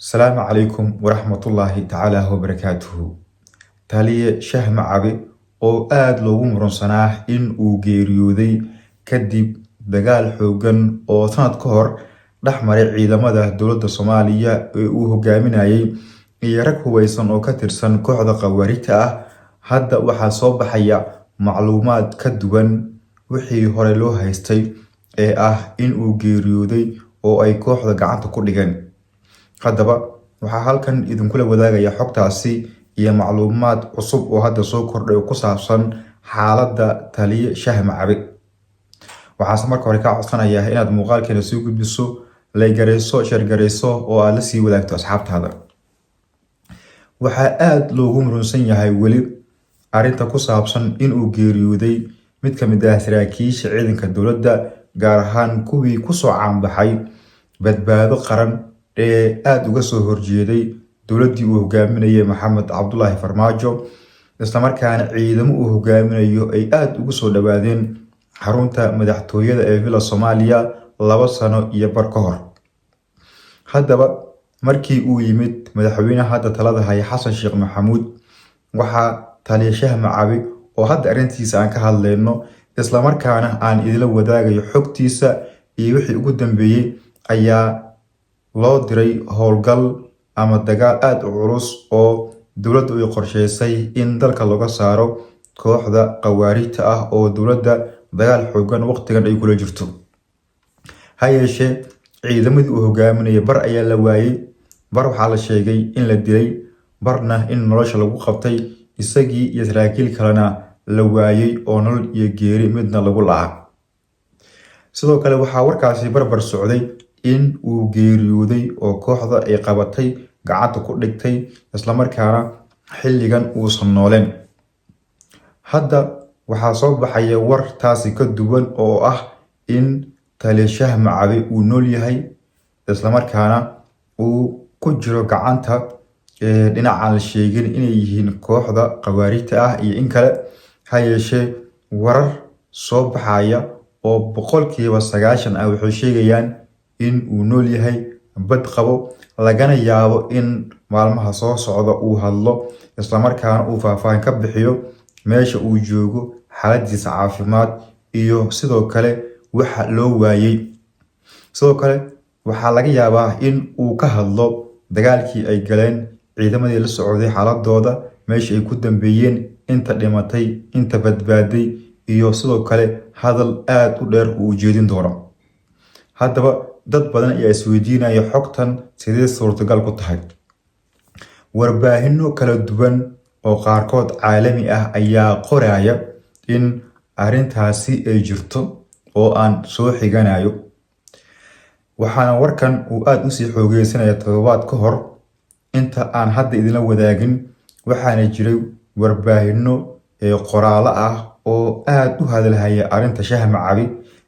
السلام عليكم ورحمة الله تعالى وبركاته. تالي شاه معابي oo aad loogu muransanaa in uu geeriyooday kadib dagaal xoogan oo sanad ka hor dhex maray ciidamada dowladda Soomaaliya ee uu hogaaminayay iyo rag hubeysan oo ka tirsan kooxda qawaariijta ah. Hadda waxaa soo baxaya macluumaad ka duwan wixii hore loo haystay ee ah in uu geeriyooday oo ay kooxda gacanta ku dhigeen. Haddaba waxaa halkan idinkula wadaagaya xogtaasi iyo macluumaad cusub oo hadda soo kordhay oo ku saabsan xaaladda taliye Shaah Macabe. Waxaan marka hore ka codsanayaa inaad muuqaalkeena soo gudbiso, like gareyso, share gareyso oo aad la sii wadaagto asxaabtaada. Waxaa aad loogu muransan yahay weli arrinta ku saabsan in uu geeriyooday mid ka mid ah saraakiisha ciidanka dowladda, gaar ahaan kuwii ku soo caanbaxay badbaado qaran ee aad uga soo horjeeday dowladdii uu hogaaminayay Maxamed Cabdullaahi Farmaajo, isla markaana ciidamo uu hogaaminayo ay aad ugu soo dhawaadeen xarunta madaxtooyada ee Villa Soomaaliya 2 sano iyo bar ka hor. Haddaba markii uu yimid madaxweynaha hadda talada haya Xasan Sheekh Maxamuud, waxaa taliye Shaah Macabe oo hadda arrintiisa aan ka hadlayno isla markaana aan idila wadaagayo xogtiisa iyo wixii ugu dambeeyay ayaa loo diray howlgal ama dagaal aad u culus oo dowladdu ay qorsheysay in dalka laga saaro kooxda qawaariijta ah oo dowladda dagaal xoogan waqtigan ay kula jirto. Ha yeeshee ciidamadii uu hogaaminayay bar ayaa la waayay, bar waxaa la sheegay in la dilay, barna in nolosha lagu qabtay, isagii iyo saraakiil kalena la waayay oo nolol iyo geeri midna lagu la'aa. Sidoo kale waxaa warkaasi barbar socday in uu geeriyooday oo kooxda ay qabatay, gacanta ku dhigtay, isla markaana xilligan uusan nooleen. Hadda waxaa soo baxaya war taasi ka duwan oo ah in taliye Shaah Macabe uu nool yahay, isla markaana uu ku jiro gacanta dhinacaan la sheegin inay yihiin kooxda qawaariijta ah iyo in kale. Ha yeeshee warar soo baxaya oo 90% ah waxay sheegayaan in uu nool yahay, bad qabo, lagana yaabo in maalmaha soo socda uu hadlo, isla markaana uu faahfaahin ka bixiyo meesha uu joogo, xaaladiisa caafimaad iyo sidoo kale waxa loo waayay. Sidoo kale waxaa laga yaabaa in uu ka hadlo dagaalkii ay galeen, ciidamadii la socday xaaladooda, meesha ay ku dambeeyeen, inta dhimatay, inta badbaaday iyo sidoo kale hadal aad u dheer uu jeedin doono. Haddaba dad badan ayaa isweydiinaya xogtan sidee suurtagal ku tahay. Warbaahinno kala duwan oo qaarkood caalami ah ayaa qoraya in arrintaasi ay jirto oo aan soo xiganayo. Waxaana warkan uu aad u sii xoogeysanaya toddobaad ka hor inta aan hadda idinla wadaagin. Waxaana jiray warbaahinno qoraalo ah oo aad u hadalhaya arrinta Shaah Macabe,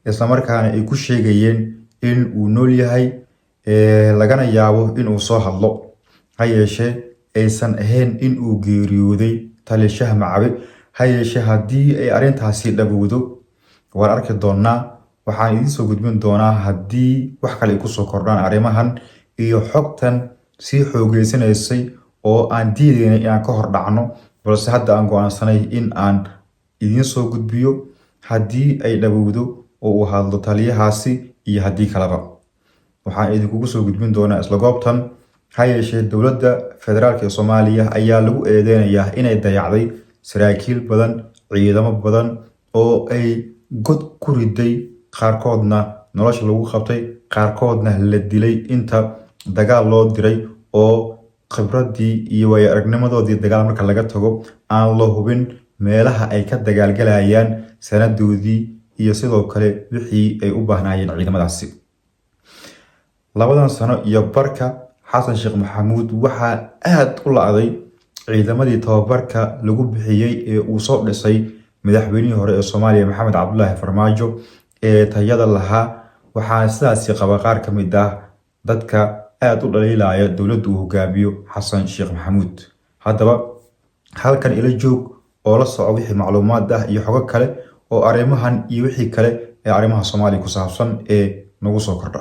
isla markaana ay ku sheegayeen in uu nool yahay, lagana yaabo in uu soo hadlo. Ha yeeshee aysan ahayn in uu geeriyooday taliye Shaah Macabe. Ha yeeshee haddii ay arrintaasi dhabowdo waan arki doonaa, waxaan idin soo gudbin doonaa haddii wax kale ay ku soo kordhaan arrimahan iyo xogtan sii xoogeysanaysay oo aan diidaynay inaan ka hor dhacno, balse hadda aan go'aansanay in aan idin soo gudbiyo haddii ay dhabowdo oo uu hadlo taliyahaasi iyo haddii kaleba. Waxaan idinkugu soo gudbin doonaa isla goobtan. Ha yeeshee dowladda federaalka ee Soomaaliya ayaa lagu eedeynayaa inay dayacday saraakiil badan, ciidamo badan oo ay god ku riday, qaarkoodna nolosha lagu qabtay, qaarkoodna la dilay inta dagaal loo diray oo khibradii iyo waayo aragnimadoodii dagaal marka laga tago aan la hubin meelaha ay ka dagaalgalayaan, sanadoodii iyo sidoo kale wixii ay u baahnaayeen ciidamadaasi. 2 sano iyo barka Xasan Sheekh Maxamuud waxaa aad u la'day ciidamadii tababarka lagu bixiyay ee uu soo dhisay madaxweynihii hore ee Soomaaliya Maxamed Cabdullaahi Farmaajo ee tayada lahaa. Waxaa sidaasi qaba qaar ka mid ah dadka aad u dhaliilaya dowladdu uu hogaamiyo Xasan Sheekh Maxamuud. Haddaba halkan ila joog oo la soco wixii macluumaad ah iyo xogo kale oo arrimahan iyo wixii kale ee arrimaha Soomaaliya ku saabsan ee nagu soo kordha.